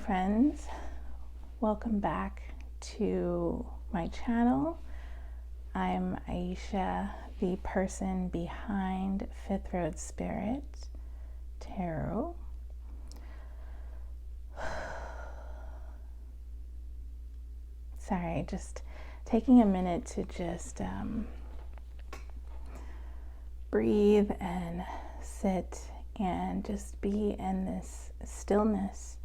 friends, welcome back to my channel. I'm Aisha, the person behind FifthRoadSpirit Tarot. Sorry, just taking a minute to just breathe and sit and just be in this stillness.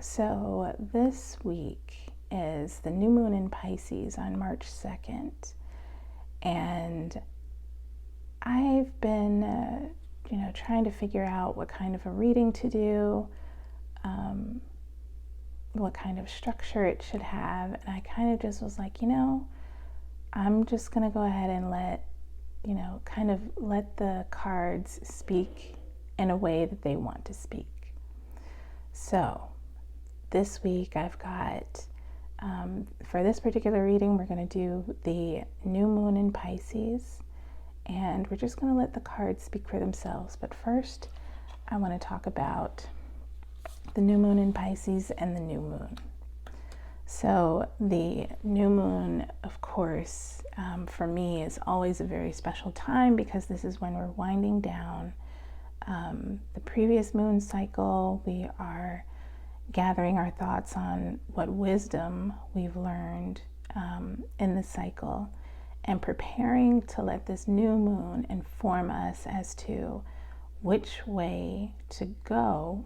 So this week is the new moon in Pisces on March 2nd, and I've been trying to figure out what kind of a reading to do, what kind of structure it should have, and I kind of just was like, I'm just gonna go ahead and let the cards speak in a way that they want to speak. So this week I've got, for this particular reading, we're going to do the new moon in Pisces, and we're just going to let the cards speak for themselves. But first, I want to talk about the new moon in Pisces and the new moon. So the new moon, of course, for me is always a very special time because this is when we're winding down the previous moon cycle. We are gathering our thoughts on what wisdom we've learned in the cycle and preparing to let this new moon inform us as to which way to go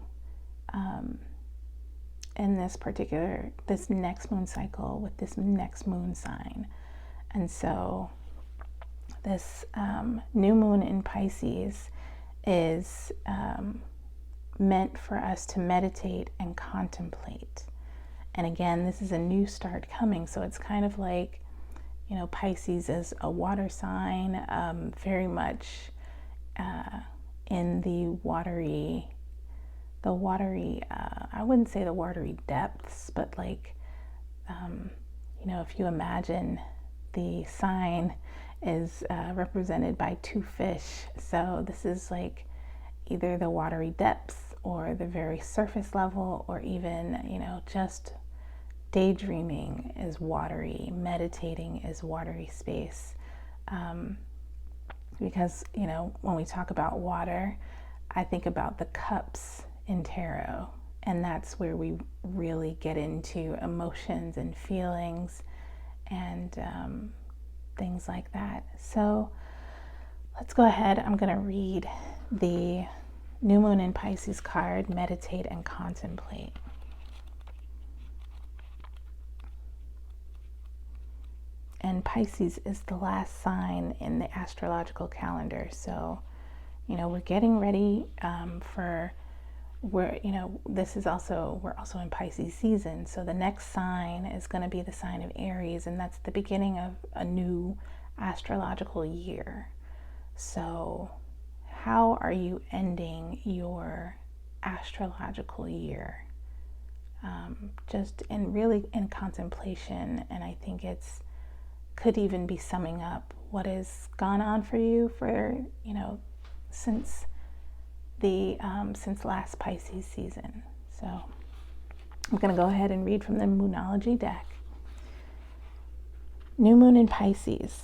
in this next moon cycle with this next moon sign. And so this new moon in Pisces is meant for us to meditate and contemplate. And again, this is a new start coming, so it's kind of like, Pisces is a water sign, very much in the watery, I wouldn't say the watery depths, but like, if you imagine the sign is represented by two fish, so this is like either the watery depths or the very surface level, or even, just daydreaming is watery, meditating is watery space. Because, when we talk about water, I think about the cups in tarot, and that's where we really get into emotions and feelings and things like that. So let's go ahead. I'm going to read the new moon in Pisces card, meditate and contemplate. And Pisces is the last sign in the astrological calendar. So, we're getting ready we're also in Pisces season. So the next sign is going to be the sign of Aries, and that's the beginning of a new astrological year. So how are you ending your astrological year? Just really in contemplation, and I think could even be summing up what has gone on for you for, since last Pisces season. So I'm going to go ahead and read from the Moonology deck. New moon in Pisces.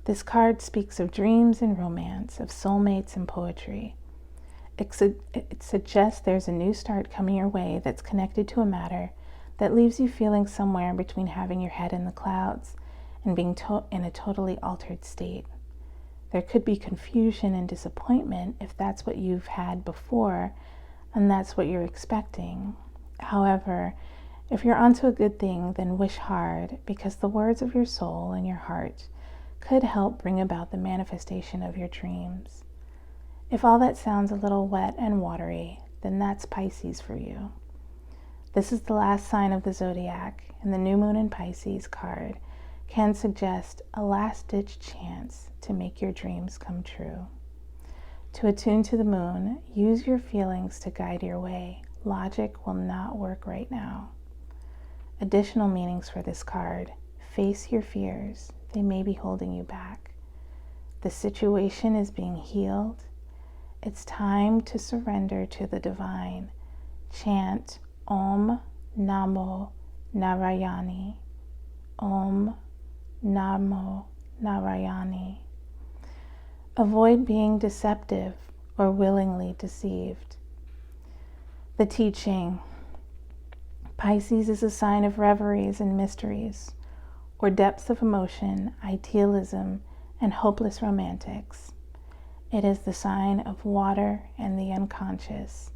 This card speaks of dreams and romance, of soulmates and poetry. It suggests there's a new start coming your way that's connected to a matter that leaves you feeling somewhere between having your head in the clouds and being in a totally altered state. There could be confusion and disappointment if that's what you've had before and that's what you're expecting. However, if you're onto a good thing, then wish hard, because the words of your soul and your heart could help bring about the manifestation of your dreams. If all that sounds a little wet and watery, then that's Pisces for you. This is the last sign of the zodiac, and the new moon in Pisces card can suggest a last-ditch chance to make your dreams come true. To attune to the moon, use your feelings to guide your way. Logic will not work right now. Additional meanings for this card: face your fears. They may be holding you back. The situation is being healed, It's time to surrender to the divine. Chant Om Namo Narayani. Om Namo Narayani. Avoid being deceptive or willingly deceived. The teaching. Pisces is a sign of reveries and mysteries, or depths of emotion, idealism, and hopeless romantics. It is the sign of water and the unconscious.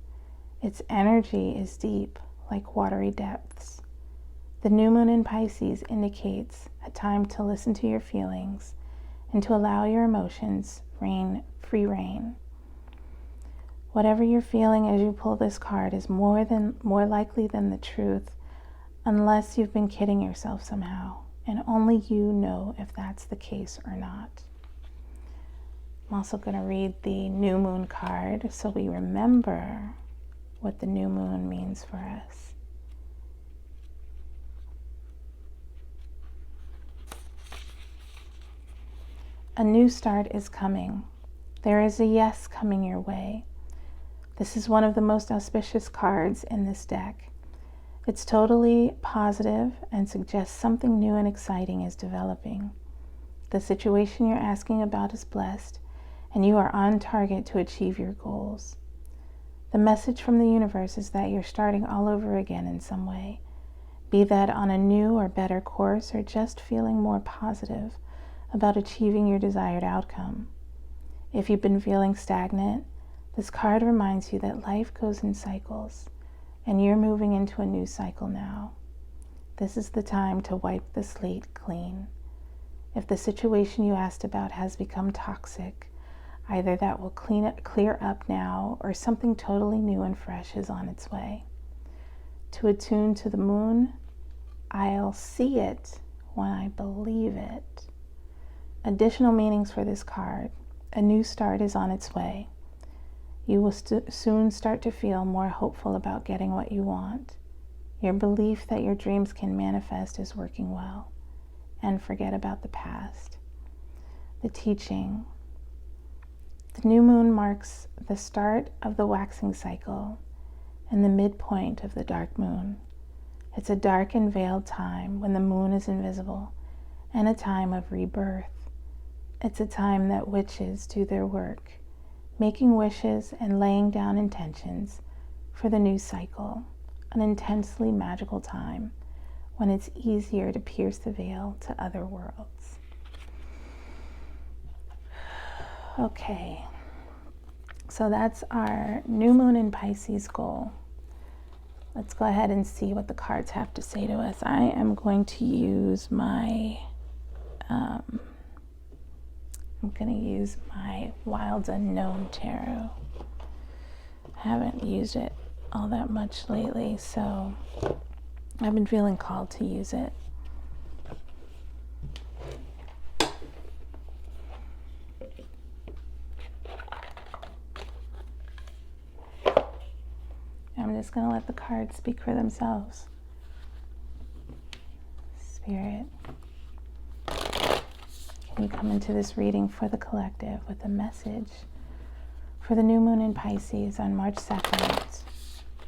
Its energy is deep, like watery depths. The new moon in Pisces indicates a time to listen to your feelings and to allow your emotions free reign. Whatever you're feeling as you pull this card is more likely than the truth, unless you've been kidding yourself somehow, and only you know if that's the case or not. I'm also going to read the new moon card so we remember what the new moon means for us. A new start is coming. There is a yes coming your way. This is one of the most auspicious cards in this deck. It's totally positive and suggests something new and exciting is developing. The situation you're asking about is blessed, and you are on target to achieve your goals. The message from the universe is that you're starting all over again in some way, be that on a new or better course or just feeling more positive about achieving your desired outcome. If you've been feeling stagnant, this card reminds you that life goes in cycles, and you're moving into a new cycle now. This is the time to wipe the slate clean. If the situation you asked about has become toxic, either that will clear up now, or something totally new and fresh is on its way. To attune to the moon, I'll see it when I believe it. Additional meanings for this card. A new start is on its way. You will soon start to feel more hopeful about getting what you want. Your belief that your dreams can manifest is working well. And forget about the past. The teaching. The new moon marks the start of the waxing cycle and the midpoint of the dark moon. It's a dark and veiled time when the moon is invisible, and a time of rebirth. It's a time that witches do their work, making wishes and laying down intentions for the new cycle, an intensely magical time when it's easier to pierce the veil to other worlds. Okay, so that's our new moon in Pisces goal. Let's go ahead and see what the cards have to say to us. I am going to use my Wild Unknown Tarot. I haven't used it all that much lately, so I've been feeling called to use it. I'm just going to let the cards speak for themselves. Spirit, can you come into this reading for the collective with a message for the new moon in Pisces on March 2nd,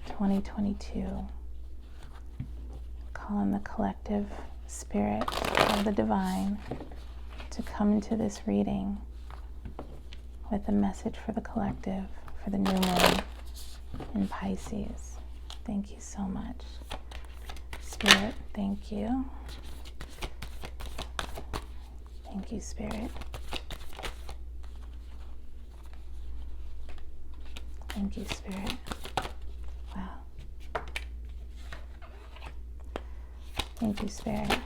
2022. Call on the collective spirit of the divine to come into this reading with a message for the collective for the new moon in Pisces. Thank you so much. Spirit, thank you. Thank you, Spirit. Thank you, Spirit. Wow. Thank you, Spirit.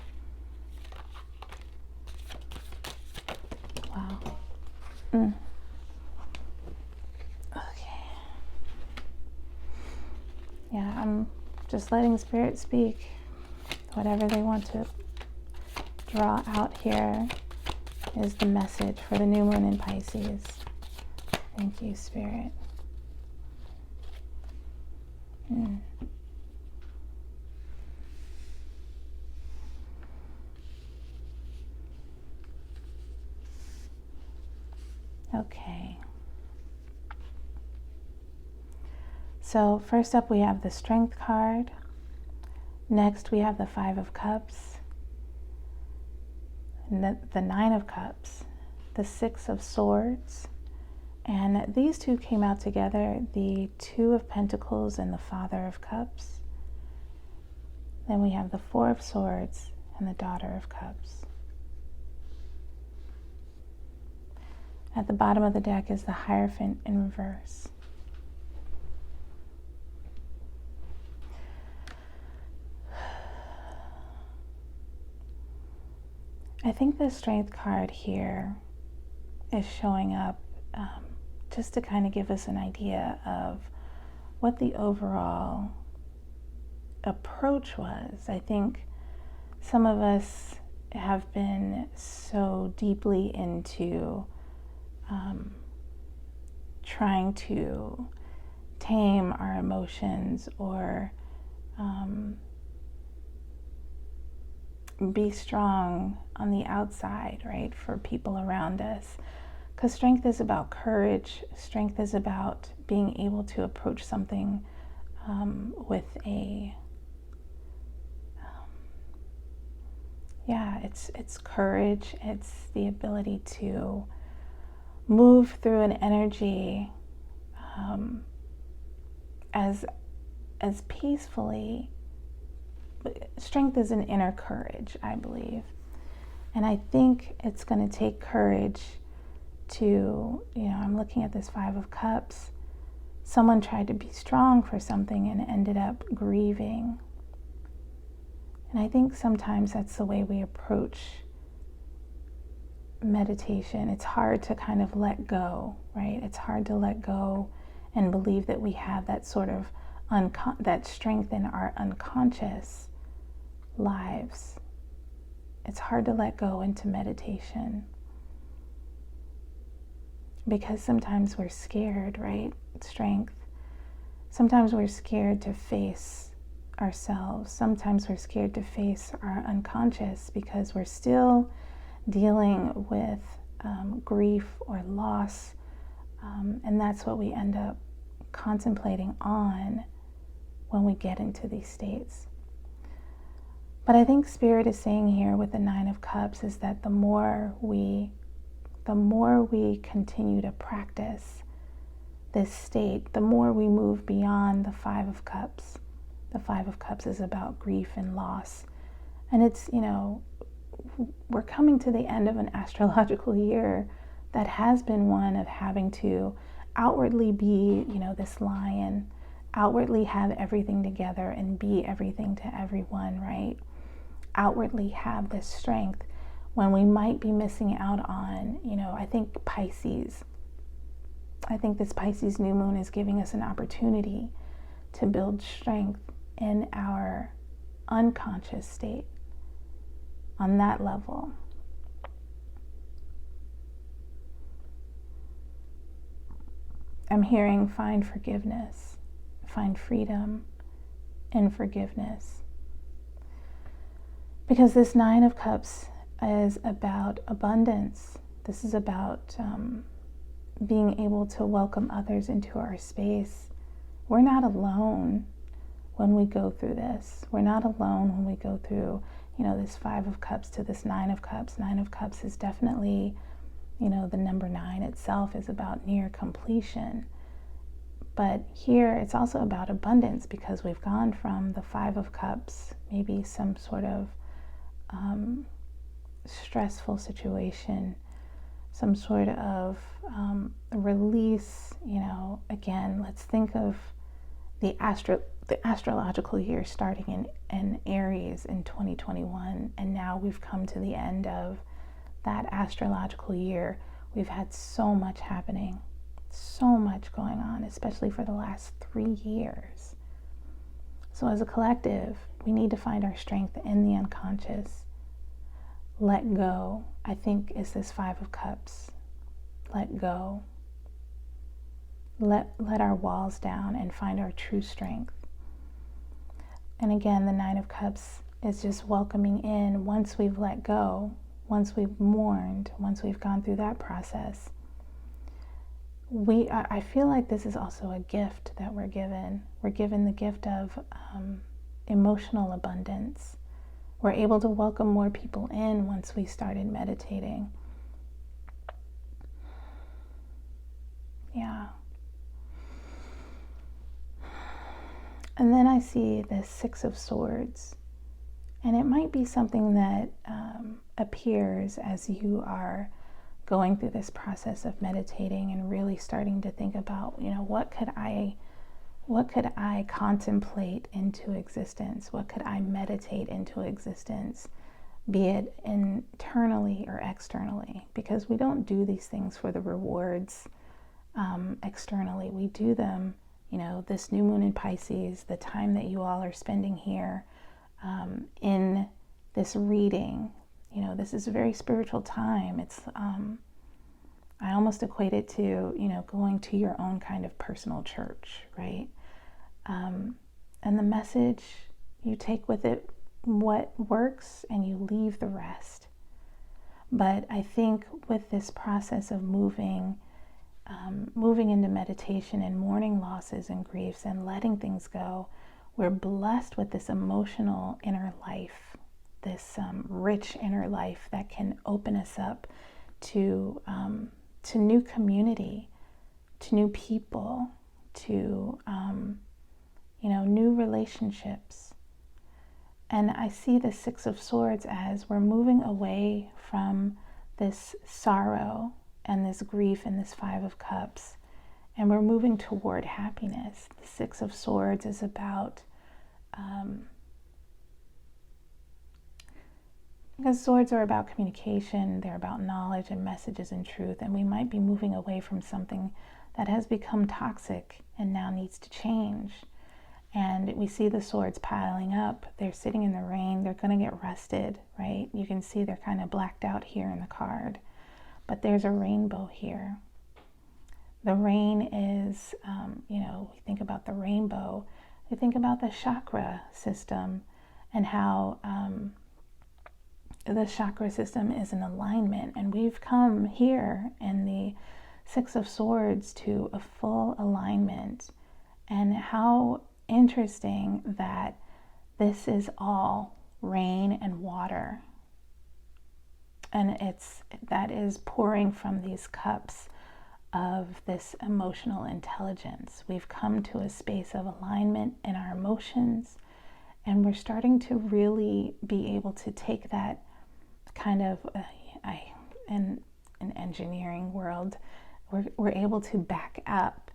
Wow. Okay. Yeah, I'm just letting Spirit speak. Whatever they want to draw out here is the message for the new moon in Pisces. Thank you, Spirit. Okay. So first up, we have the Strength card. Next, we have the Five of Cups, the Nine of Cups, the Six of Swords, and these two came out together, the Two of Pentacles and the Father of Cups. Then we have the Four of Swords and the Daughter of Cups. At the bottom of the deck is the Hierophant in reverse. I think the Strength card here is showing up just to kind of give us an idea of what the overall approach was. I think some of us have been so deeply into trying to tame our emotions or be strong on the outside, right, for people around us. Because strength is about courage. Strength is about being able to approach something with a, it's courage. It's the ability to move through an energy as peacefully. Strength is an inner courage, I believe. And I think it's going to take courage to, I'm looking at this Five of Cups. Someone tried to be strong for something and ended up grieving. And I think sometimes that's the way we approach meditation. It's hard to kind of let go, right? It's hard to let go and believe that we have that sort of that strength in our unconscious lives. It's hard to let go into meditation because sometimes we're scared, right? Strength. Sometimes we're scared to face ourselves. Sometimes we're scared to face our unconscious because we're still dealing with grief or loss, and that's what we end up contemplating on when we get into these states. But I think Spirit is saying here with the Nine of Cups is that the more we continue to practice this state, the more we move beyond the Five of Cups. The Five of Cups is about grief and loss. And it's, we're coming to the end of an astrological year that has been one of having to outwardly be, this lion, outwardly have everything together and be everything to everyone, right? Outwardly have this strength when we might be missing out on, I think Pisces. I think this Pisces new moon is giving us an opportunity to build strength in our unconscious state on that level. I'm hearing find forgiveness, find freedom in forgiveness. Because this Nine of Cups is about abundance. This is about being able to welcome others into our space. We're not alone when we go through this. We're not alone when we go through, this Five of Cups to this Nine of Cups. Nine of Cups is definitely, the number 9 itself is about near completion. But here it's also about abundance because we've gone from the Five of Cups, maybe some sort of stressful situation, some sort of release. Again, let's think of the astrological year starting in Aries in 2021, and now we've come to the end of that astrological year. We've had so much happening, so much going on, especially for the last 3 years. So as a collective, we need to find our strength in the unconscious. Let go, I think, is this Five of Cups. Let go. Let our walls down and find our true strength. And again, the Nine of Cups is just welcoming in once we've let go, once we've mourned, once we've gone through that process. I feel like this is also a gift that we're given. We're given the gift of emotional abundance. We're able to welcome more people in once we started meditating. Yeah. And then I see the Six of Swords. And it might be something that appears as you are going through this process of meditating and really starting to think about, what could I contemplate into existence? What could I meditate into existence? Be it internally or externally, because we don't do these things for the rewards externally. We do them, this new moon in Pisces, the time that you all are spending here in this reading, this is a very spiritual time. It's I almost equate it to, going to your own kind of personal church, right? And the message, you take with it what works and you leave the rest. But I think with this process of moving into meditation and mourning losses and griefs and letting things go, we're blessed with this emotional inner life, this rich inner life that can open us up to new community, to new people, to new relationships. And I see the Six of Swords as we're moving away from this sorrow and this grief and this Five of Cups, and we're moving toward happiness. The Six of Swords is about, because swords are about communication, they're about knowledge and messages and truth, and we might be moving away from something that has become toxic and now needs to change. And we see the swords piling up. They're sitting in the rain. They're going to get rusted, right? You can see they're kind of blacked out here in the card. But there's a rainbow here. The rain is, we think about the rainbow. We think about the chakra system and how the chakra system is in alignment. And we've come here in the Six of Swords to a full alignment. And how interesting that this is all rain and water, and that is pouring from these cups of this emotional intelligence. We've come to a space of alignment in our emotions, and we're starting to really be able to take that kind of in an engineering world, we're able to back up,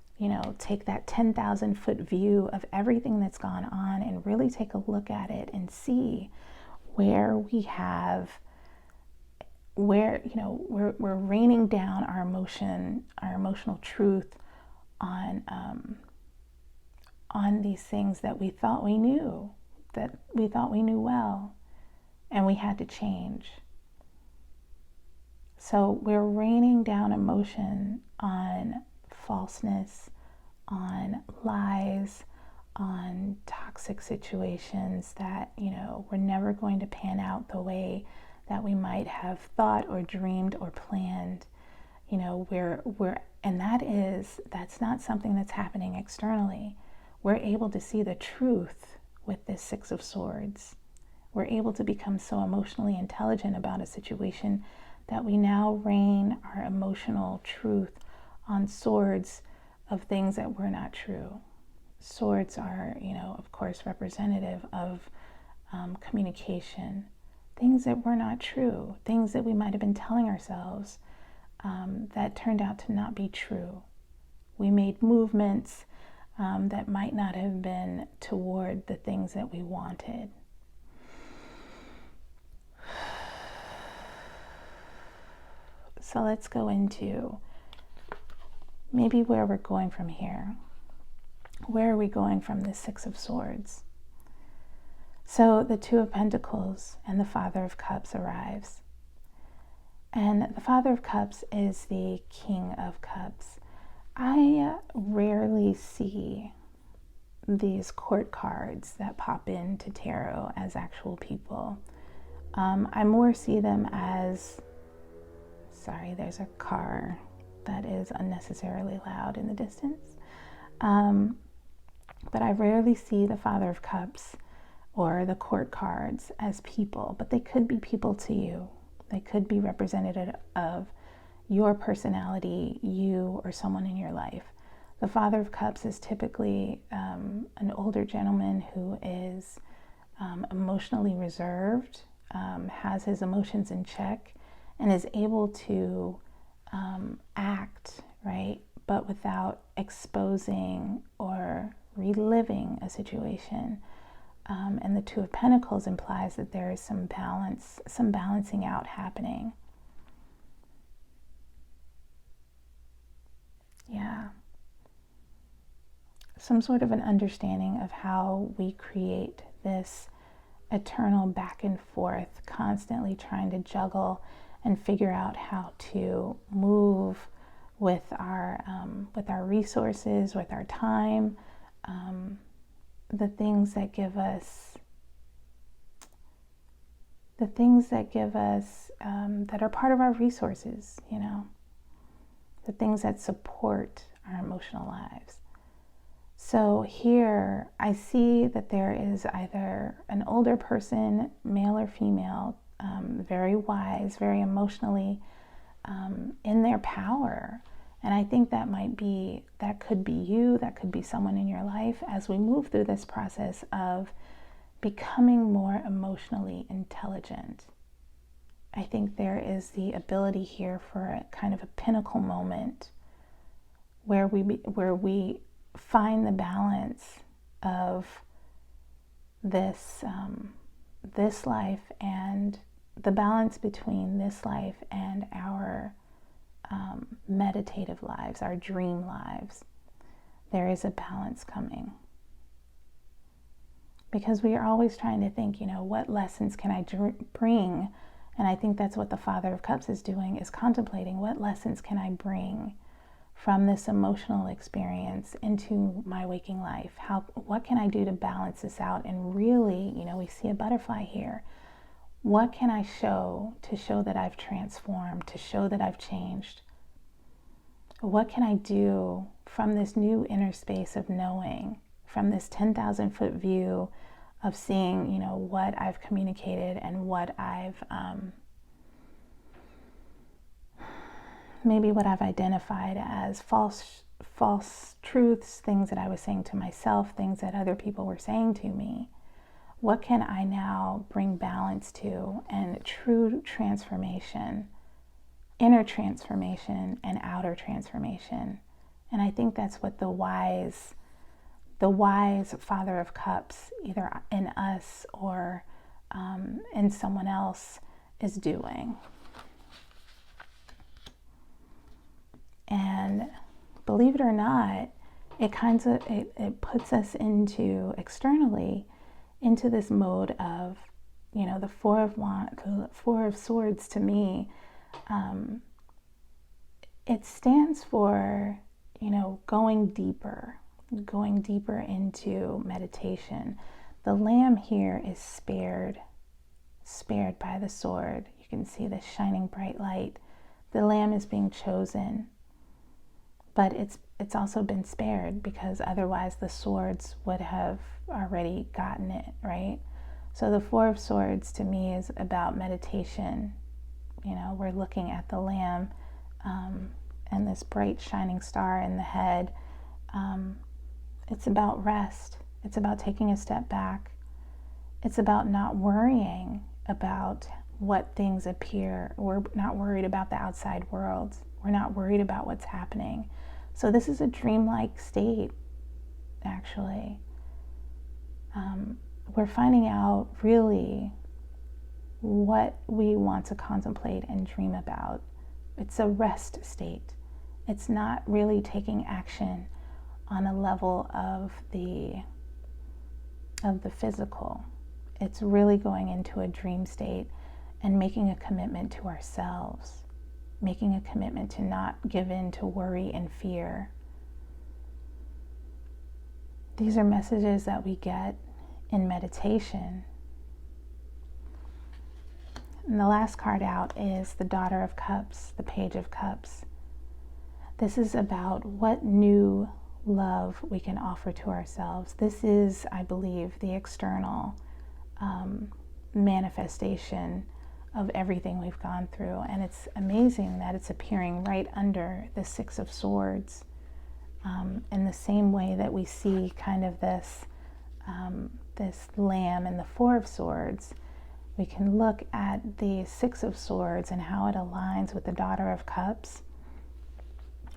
take that 10,000 foot view of everything that's gone on and really take a look at it and see where we're raining down our emotional truth on these things that we thought we knew well, and we had to change. So we're raining down emotion on falseness, on lies, on toxic situations that, were never going to pan out the way that we might have thought or dreamed or planned. And that's not something that's happening externally. We're able to see the truth with this Six of Swords. We're able to become so emotionally intelligent about a situation that we now rain our emotional truth on swords of things that were not true. Swords are, of course, representative of communication, things that were not true, things that we might have been telling ourselves that turned out to not be true. We made movements that might not have been toward the things that we wanted. So let's go into maybe where we're going from here. Where are we going from this Six of Swords? So the Two of Pentacles and the Father of Cups arrives. And the Father of Cups is the King of Cups. I rarely see these court cards that pop into tarot as actual people. I more see them as, sorry, there's a car that is unnecessarily loud in the distance. But I rarely see the Father of Cups or the Court cards as people, but they could be people to you. They could be representative of your personality, you, or someone in your life. The Father of Cups is typically an older gentleman who is emotionally reserved, has his emotions in check, and is able to act, right, but without exposing or reliving a situation. And the Two of Pentacles implies that there is some balance, some balancing out happening. Yeah. Some sort of an understanding of how we create this eternal back and forth, constantly trying to juggle and figure out how to move with our resources, with our time, the things that give us that are part of our resources, you know, the things that support our emotional lives. So here I see that there is either an older person, male or female, very wise, very emotionally in their power. And I think that could be you, that could be someone in your life as we move through this process of becoming more emotionally intelligent. I think there is the ability here for a kind of a pinnacle moment where we find the balance of this life, and the balance between this life and our meditative lives, our dream lives. There is a balance coming. Because we are always trying to think, you know, what lessons can I bring? And I think that's what the Father of Cups is doing, is contemplating what lessons can I bring from this emotional experience into my waking life? What can I do to balance this out? And really, you know, we see a butterfly here. What can I show to show that I've transformed, to show that I've changed? What can I do from this new inner space of knowing, from this 10,000 foot view of seeing, you know, what I've communicated and what I've maybe what I've identified as false truths, things that I was saying to myself, things that other people were saying to me. What can I now bring balance to, and true transformation, inner transformation and outer transformation? And I think that's what the wise Father of Cups, either in us or in someone else, is doing. And believe it or not, it puts us into externally into this mode of, you know, the Four of Swords to me, it stands for, you know, going deeper into meditation. The lamb here is spared by the sword. You can see the shining bright light. The lamb is being chosen, but it's also been spared because otherwise the swords would have already gotten it, right? So the Four of Swords to me is about meditation. You know, we're looking at the lamb and this bright shining star in the head. It's about rest. It's about taking a step back. It's about not worrying about what things appear. We're not worried about the outside world. We're not worried about what's happening. So this is a dreamlike state, actually. We're finding out really what we want to contemplate and dream about. It's a rest state. It's not really taking action on a level of the physical. It's really going into a dream state and making a commitment to ourselves, making a commitment to not give in to worry and fear. These are messages that we get in meditation. And the last card out is the Daughter of Cups, the Page of Cups. This is about what new love we can offer to ourselves. This is, I believe, the external manifestation of everything we've gone through. And it's amazing that it's appearing right under the Six of Swords, in the same way that we see kind of this lamb in the Four of Swords. We can look at the Six of Swords and how it aligns with the Daughter of Cups.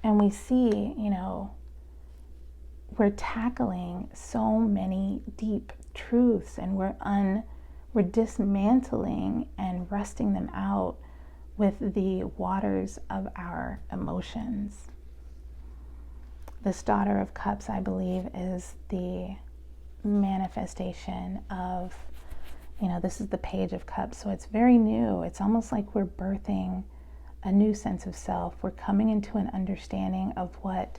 And we see, we're tackling so many deep truths, and we're dismantling and rusting them out with the waters of our emotions. This Daughter of Cups, I believe, is the manifestation of, this is the Page of Cups, so it's very new. It's almost like we're birthing a new sense of self. We're coming into an understanding of what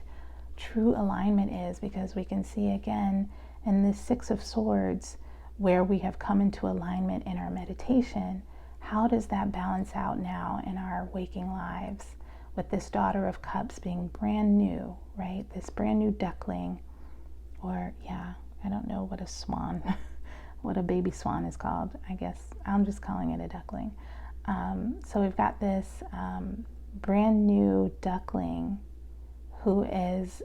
true alignment is, because we can see again in this Six of Swords, where we have come into alignment in our meditation, how does that balance out now in our waking lives, with this Daughter of Cups being brand new, right? This brand new duckling, or I don't know what a swan, what a baby swan is called. I guess I'm just calling it a duckling. So we've got this brand new duckling who is,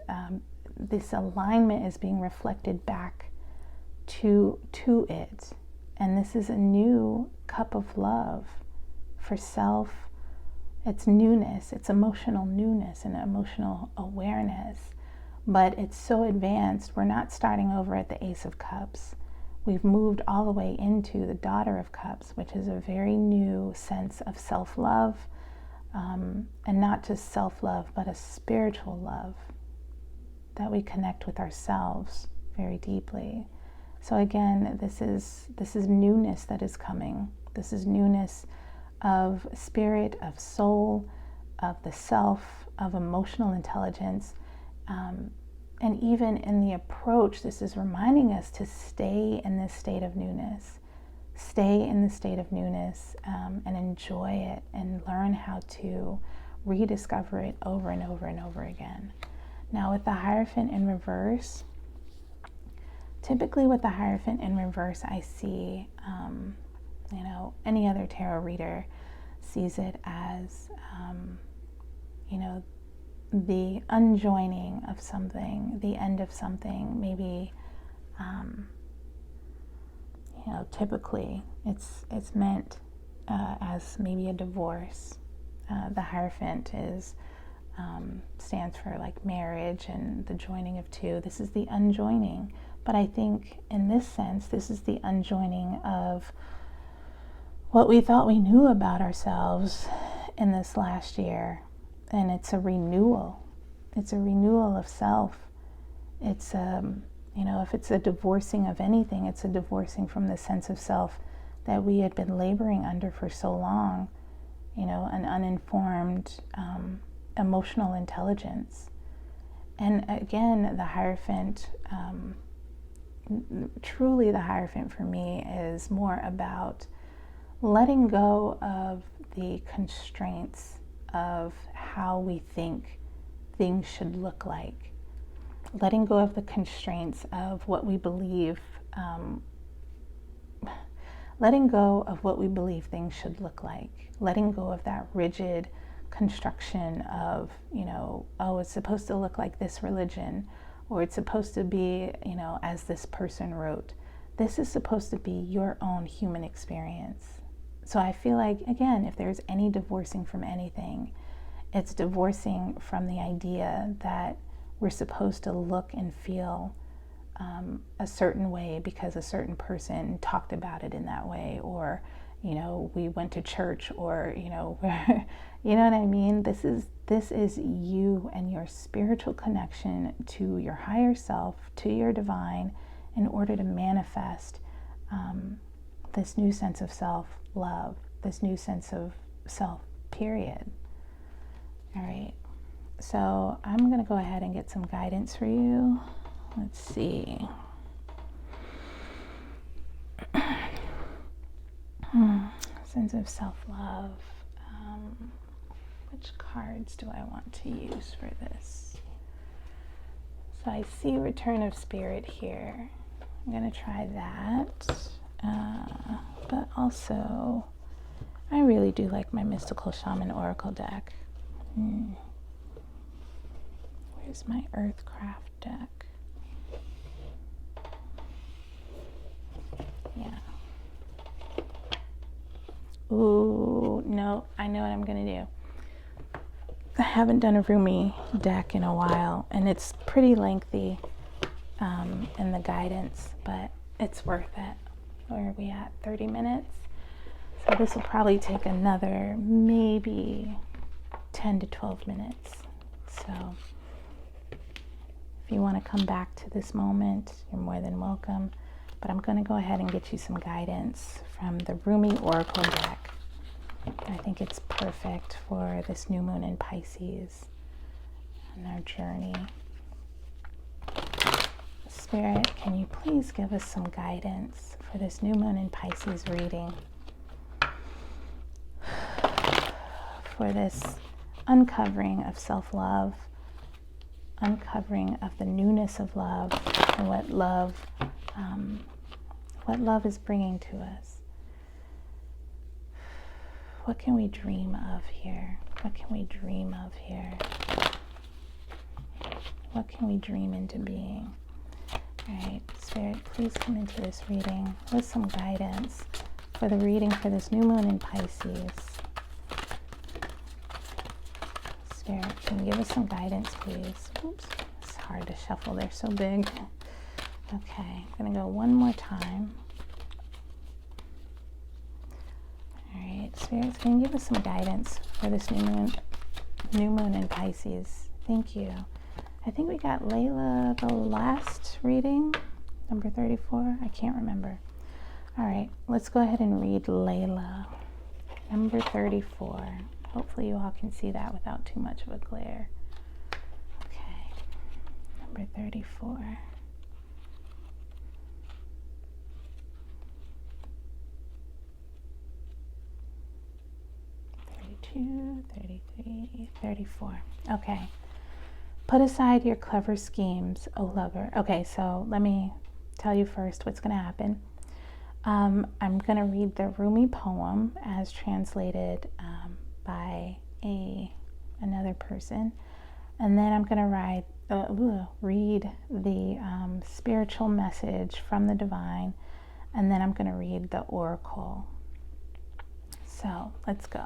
this alignment is being reflected back to it. And this is a new cup of love for self. It's newness, it's emotional newness and emotional awareness. But it's so advanced, we're not starting over at the Ace of Cups. We've moved all the way into the Daughter of Cups, which is a very new sense of self-love, and not just self-love, but a spiritual love, that we connect with ourselves very deeply. So again, this is newness that is coming. This is newness of spirit, of soul, of the self, of emotional intelligence. And even in the approach, this is reminding us to stay in this state of newness. Stay in the state of newness, and enjoy it, and learn how to rediscover it over and over and over again. Now with the Hierophant in reverse, typically with the Hierophant in reverse, I see, any other tarot reader sees it as, the unjoining of something, the end of something. Maybe, typically it's meant as maybe a divorce. The Hierophant stands for like marriage and the joining of two. This is the unjoining. But I think in this sense, this is the unjoining of what we thought we knew about ourselves in this last year. And it's a renewal. It's a renewal of self. It's, if it's a divorcing of anything, it's a divorcing from the sense of self that we had been laboring under for so long, an uninformed emotional intelligence. And again, the Hierophant, truly the Hierophant for me is more about letting go of the constraints of how we think things should look like. Letting go of the constraints of what we believe, letting go of what we believe things should look like. Letting go of that rigid construction of, it's supposed to look like this religion, or it's supposed to be, as this person wrote. This is supposed to be your own human experience. So I feel like, again, if there's any divorcing from anything, it's divorcing from the idea that we're supposed to look and feel a certain way because a certain person talked about it in that way, or, we went to church, or, you know what I mean? This is you and your spiritual connection to your higher self, to your divine, in order to manifest this new sense of self-love, this new sense of self, period. All right, so I'm going to go ahead and get some guidance for you. Let's see. Sense of self-love. What Which cards do I want to use for this? So I see Return of Spirit here. I'm going to try that. But also, I really do like my Mystical Shaman Oracle deck. Where's my Earthcraft deck? Yeah. Ooh, no, I know what I'm going to do. I haven't done a Rumi deck in a while, and it's pretty lengthy in the guidance, but it's worth it. Where are we at? 30 minutes? So this will probably take another maybe 10 to 12 minutes. So if you want to come back to this moment, you're more than welcome. But I'm going to go ahead and get you some guidance from the Rumi Oracle deck. I think it's perfect for this new moon in Pisces and our journey. Spirit, can you please give us some guidance for this new moon in Pisces reading? For this uncovering of self-love, uncovering of the newness of love, and what love is bringing to us. What can we dream of here? What can we dream of here? What can we dream into being? All right, Spirit, please come into this reading with some guidance for the reading for this new moon in Pisces. Spirit, can you give us some guidance, please? Oops, it's hard to shuffle. They're so big. Okay, I'm going to go one more time. All right, Spirits, can you give us some guidance for this new moon in Pisces? Thank you. I think we got Layla the last reading, number 34. I can't remember. All right, let's go ahead and read Layla, number 34. Hopefully you all can see that without too much of a glare. Okay, number 34. 33, 34. Okay. Put aside your clever schemes, O lover. Okay, so let me tell you first what's going to happen. I'm going to read the Rumi poem as translated by another person, and then I'm going to read the spiritual message from the divine, and then I'm going to read the oracle. So let's go.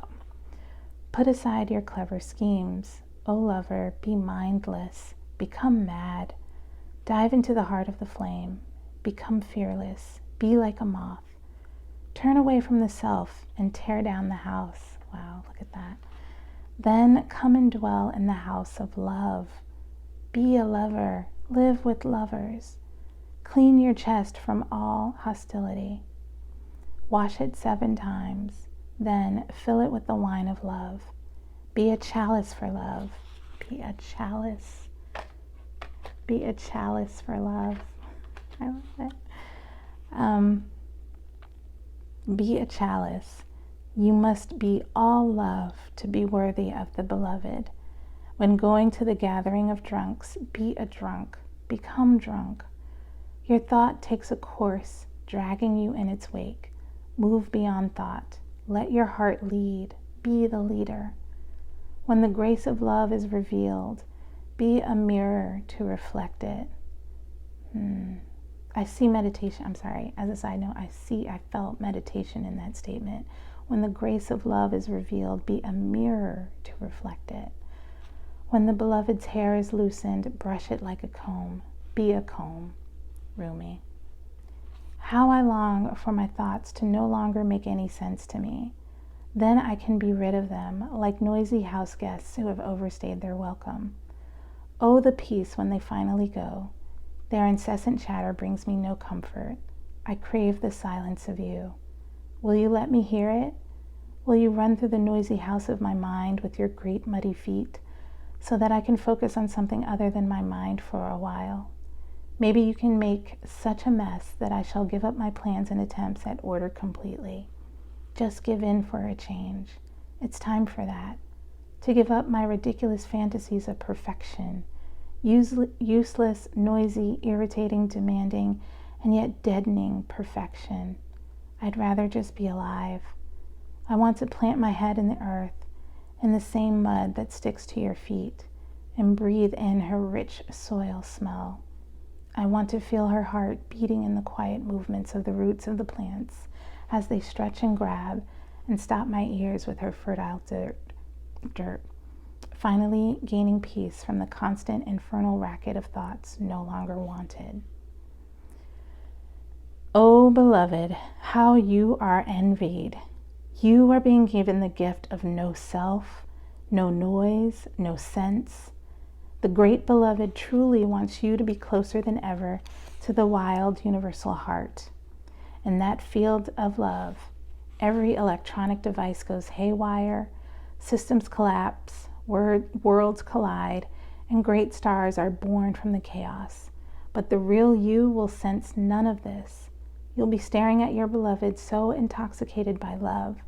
Put aside your clever schemes, O lover, be mindless, become mad, dive into the heart of the flame, become fearless, be like a moth, turn away from the self and tear down the house. Wow, look at that. Then come and dwell in the house of love. Be a lover, live with lovers, clean your chest from all hostility. Wash it 7 times. Then fill it with the wine of love. Be a chalice for love. Be a chalice. Be a chalice for love. I love it. Be a chalice. You must be all love to be worthy of the beloved. When going to the gathering of drunks, be a drunk. Become drunk. Your thought takes a course, dragging you in its wake. Move beyond thought. Let your heart lead. Be the leader. When the grace of love is revealed, be a mirror to reflect it. I see meditation. I'm sorry. As a side note, I felt meditation in that statement. When the grace of love is revealed, be a mirror to reflect it. When the beloved's hair is loosened, brush it like a comb. Be a comb. Rumi. How I long for my thoughts to no longer make any sense to me. Then I can be rid of them, like noisy house guests who have overstayed their welcome. Oh, the peace when they finally go. Their incessant chatter brings me no comfort. I crave the silence of you. Will you let me hear it? Will you run through the noisy house of my mind with your great muddy feet, so that I can focus on something other than my mind for a while? Maybe you can make such a mess that I shall give up my plans and attempts at order completely. Just give in for a change. It's time for that. to give up my ridiculous fantasies of perfection, useless, noisy, irritating, demanding, and yet deadening perfection. I'd rather just be alive. I want to plant my head in the earth, in the same mud that sticks to your feet, and breathe in her rich soil smell. I want to feel her heart beating in the quiet movements of the roots of the plants as they stretch and grab, and stop my ears with her fertile dirt, finally gaining peace from the constant infernal racket of thoughts no longer wanted. Oh, beloved, how you are envied. You are being given the gift of no self, no noise, no sense. The great beloved truly wants you to be closer than ever to the wild universal heart. In that field of love, every electronic device goes haywire, systems collapse, worlds collide, and great stars are born from the chaos. But the real you will sense none of this. You'll be staring at your beloved so intoxicated by love.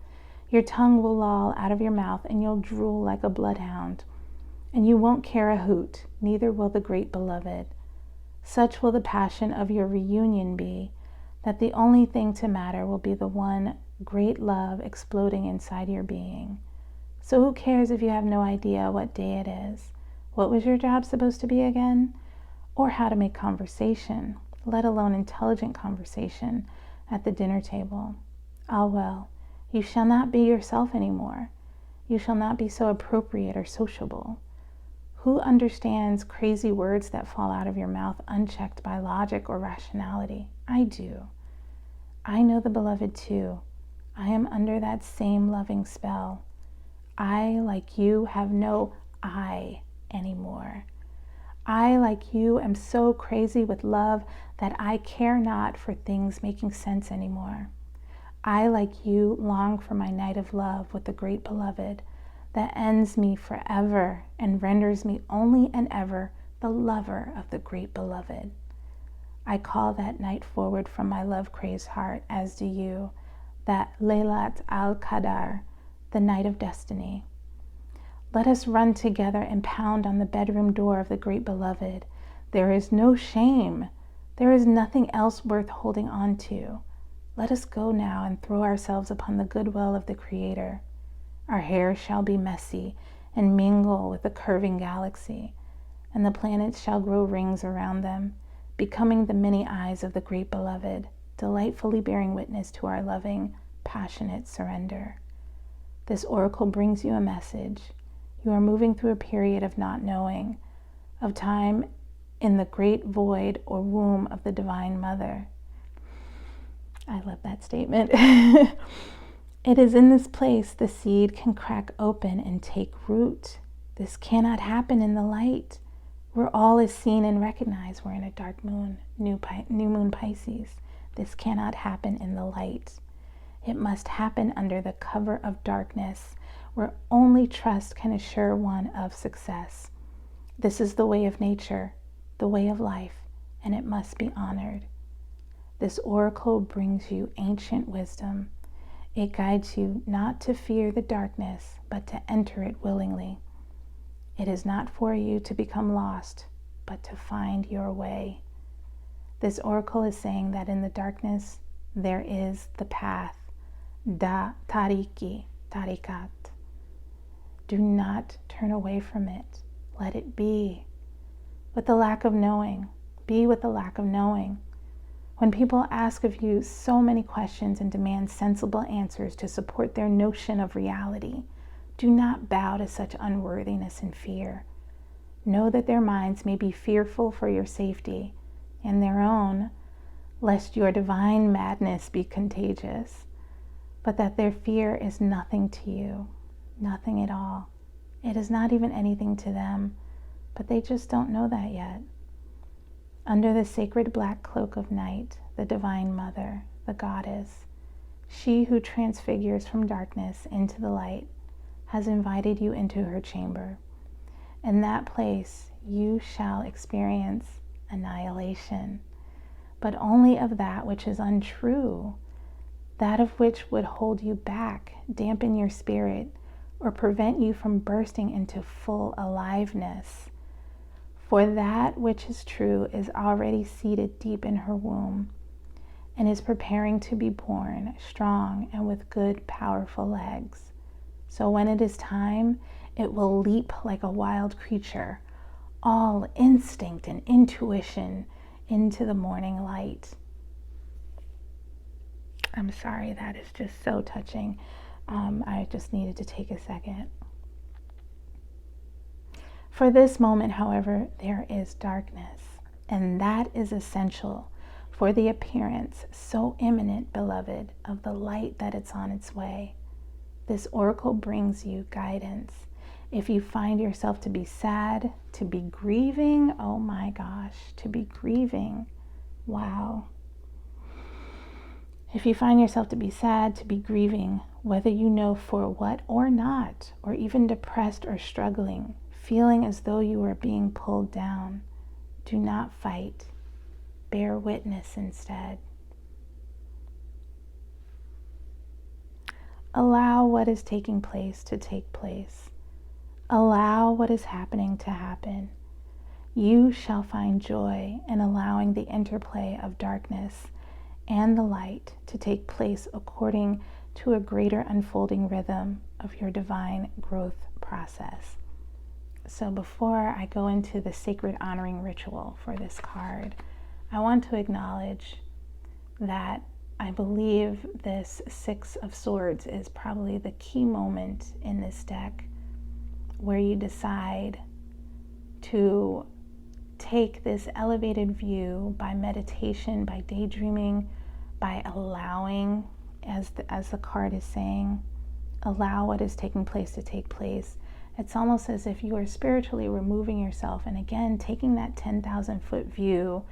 Your tongue will loll out of your mouth and you'll drool like a bloodhound. And you won't care a hoot, neither will the great beloved. Such will the passion of your reunion be, that the only thing to matter will be the one great love exploding inside your being. So who cares if you have no idea what day it is? What was your job supposed to be again? Or how to make conversation, let alone intelligent conversation, at the dinner table. Ah, well, you shall not be yourself anymore. You shall not be so appropriate or sociable. Who understands crazy words that fall out of your mouth unchecked by logic or rationality? I do. I know the beloved too. I am under that same loving spell. I, like you, have no I anymore. I, like you, am so crazy with love that I care not for things making sense anymore. I, like you, long for my night of love with the great beloved that ends me forever and renders me only and ever the lover of the great beloved. I call that night forward from my love-crazed heart, as do you, that Laylat al-Qadar, the night of destiny. Let us run together and pound on the bedroom door of the great beloved. There is no shame. There is nothing else worth holding on to. Let us go now and throw ourselves upon the goodwill of the Creator. Our hair shall be messy and mingle with the curving galaxy, and the planets shall grow rings around them, becoming the many eyes of the great beloved, delightfully bearing witness to our loving, passionate surrender. This oracle brings you a message. You are moving through a period of not knowing, of time in the great void or womb of the Divine Mother. I love that statement. It is in this place the seed can crack open and take root. This cannot happen in the light, where all is seen and recognized. We're in a dark moon, new moon Pisces. This cannot happen in the light. It must happen under the cover of darkness, where only trust can assure one of success. This is the way of nature, the way of life, and it must be honored. This oracle brings you ancient wisdom. It guides you not to fear the darkness, but to enter it willingly. It is not for you to become lost, but to find your way. This oracle is saying that in the darkness, there is the path, da tariki, tarikat. Do not turn away from it. Let it be. With the lack of knowing, be with the lack of knowing. When people ask of you so many questions and demand sensible answers to support their notion of reality, do not bow to such unworthiness and fear. Know that their minds may be fearful for your safety and their own, lest your divine madness be contagious, but that their fear is nothing to you, nothing at all. It is not even anything to them, but they just don't know that yet. Under the sacred black cloak of night, the Divine Mother, the Goddess, she who transfigures from darkness into the light, has invited you into her chamber. In that place, you shall experience annihilation, but only of that which is untrue, that of which would hold you back, dampen your spirit, or prevent you from bursting into full aliveness. For that which is true is already seated deep in her womb and is preparing to be born, strong and with good, powerful legs. So when it is time, it will leap like a wild creature, all instinct and intuition, into the morning light. I'm sorry, that is just so touching. I just needed to take a second. For this moment, however, there is darkness, and that is essential for the appearance so imminent, beloved, of the light that it's on its way. This oracle brings you guidance. If you find yourself to be sad, to be grieving, oh my gosh, to be grieving, wow. If you find yourself to be sad, to be grieving, whether you know for what or not, or even depressed or struggling, feeling as though you are being pulled down, do not fight. Bear witness instead. Allow what is taking place to take place. Allow what is happening to happen. You shall find joy in allowing the interplay of darkness and the light to take place according to a greater unfolding rhythm of your divine growth process. So before I go into the sacred honoring ritual for this card, I want to acknowledge that I believe this Six of Swords is probably the key moment in this deck where you decide to take this elevated view by meditation, by daydreaming, by allowing, as the card is saying, allow what is taking place to take place. It's almost as if you are spiritually removing yourself and again taking that 10,000-foot view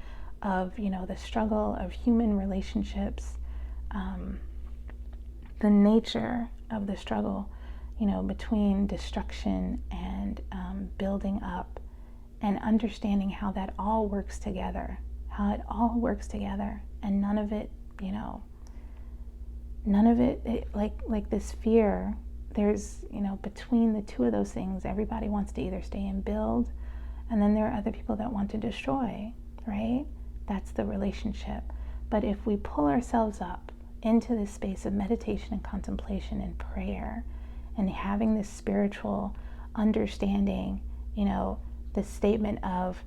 of, the struggle of human relationships, the nature of the struggle, between destruction and building up, and understanding how that all works together, and none of it, like this fear, there's, between the two of those things, everybody wants to either stay and build, and then there are other people that want to destroy, right? That's the relationship. But if we pull ourselves up into this space of meditation and contemplation and prayer and having this spiritual understanding, the statement of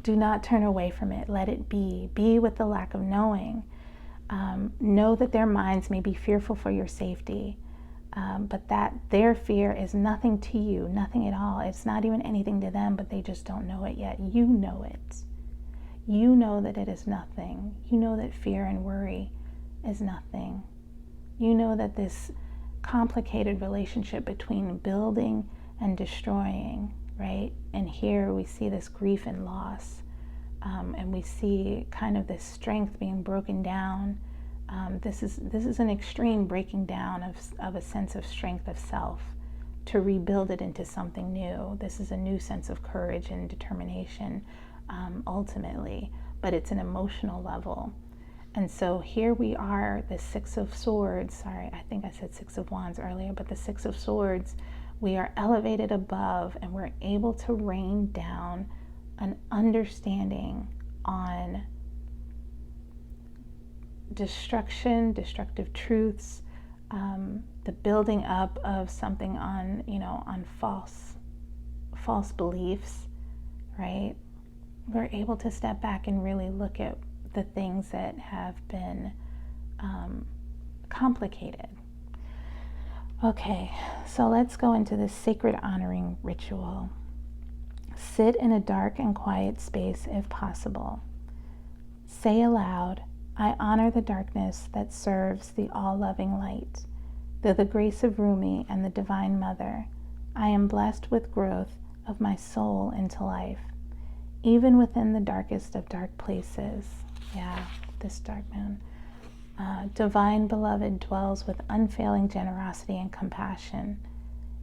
do not turn away from it, let it be with the lack of knowing. Know that their minds may be fearful for your safety, but that their fear is nothing to you, nothing at all. It's not even anything to them, but they just don't know it yet. You know it. You know that it is nothing. You know that fear and worry is nothing. You know that this complicated relationship between building and destroying, right? And here we see this grief and loss, and we see kind of this strength being broken down. This is an extreme breaking down of a sense of strength of self to rebuild it into something new. This is a new sense of courage and determination, ultimately, but it's an emotional level. And so here we are, the Six of Swords, sorry, I think I said Six of Wands earlier, but the Six of Swords, we are elevated above and we're able to rain down an understanding on destruction, destructive truths, the building up of something on, on false beliefs, right? We're able to step back and really look at the things that have been complicated. Okay, so let's go into this sacred honoring ritual. Sit in a dark and quiet space if possible. Say aloud, I honor the darkness that serves the all-loving light. Through the grace of Rumi and the Divine Mother, I am blessed with growth of my soul into life, even within the darkest of dark places. Yeah, this dark moon. Divine Beloved dwells with unfailing generosity and compassion.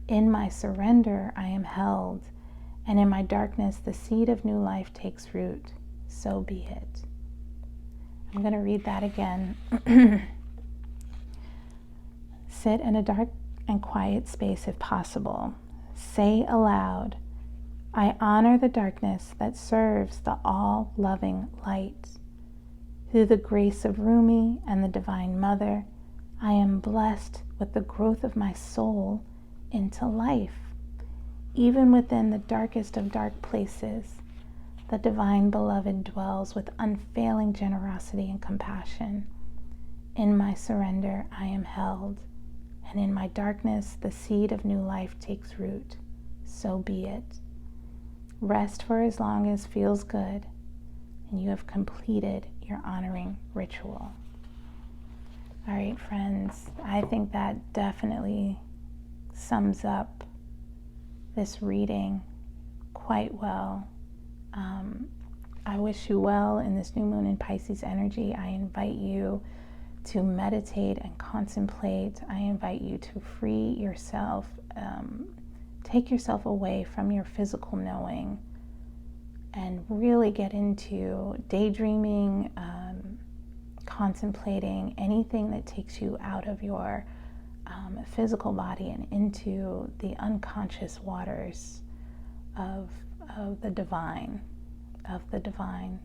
In my surrender, I am held, and in my darkness, the seed of new life takes root. So be it. I'm going to read that again. Sit in a dark and quiet space if possible. Say aloud, I honor the darkness that serves the all-loving light. Through the grace of Rumi and the Divine Mother, I am blessed with the growth of my soul into life. Even within the darkest of dark places, the Divine Beloved dwells with unfailing generosity and compassion. In my surrender, I am held, and in my darkness, the seed of new life takes root. So be it. Rest for as long as feels good, and you have completed your honoring ritual. All right, friends, I think that definitely sums up this reading quite well. I wish you well in this new moon in Pisces energy. I invite you to meditate and contemplate. I invite you to free yourself, take yourself away from your physical knowing and really get into daydreaming, contemplating anything that takes you out of your physical body and into the unconscious waters of the divine,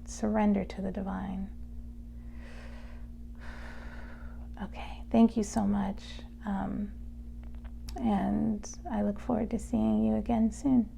surrender to the divine. Okay, thank you so much, and I look forward to seeing you again soon.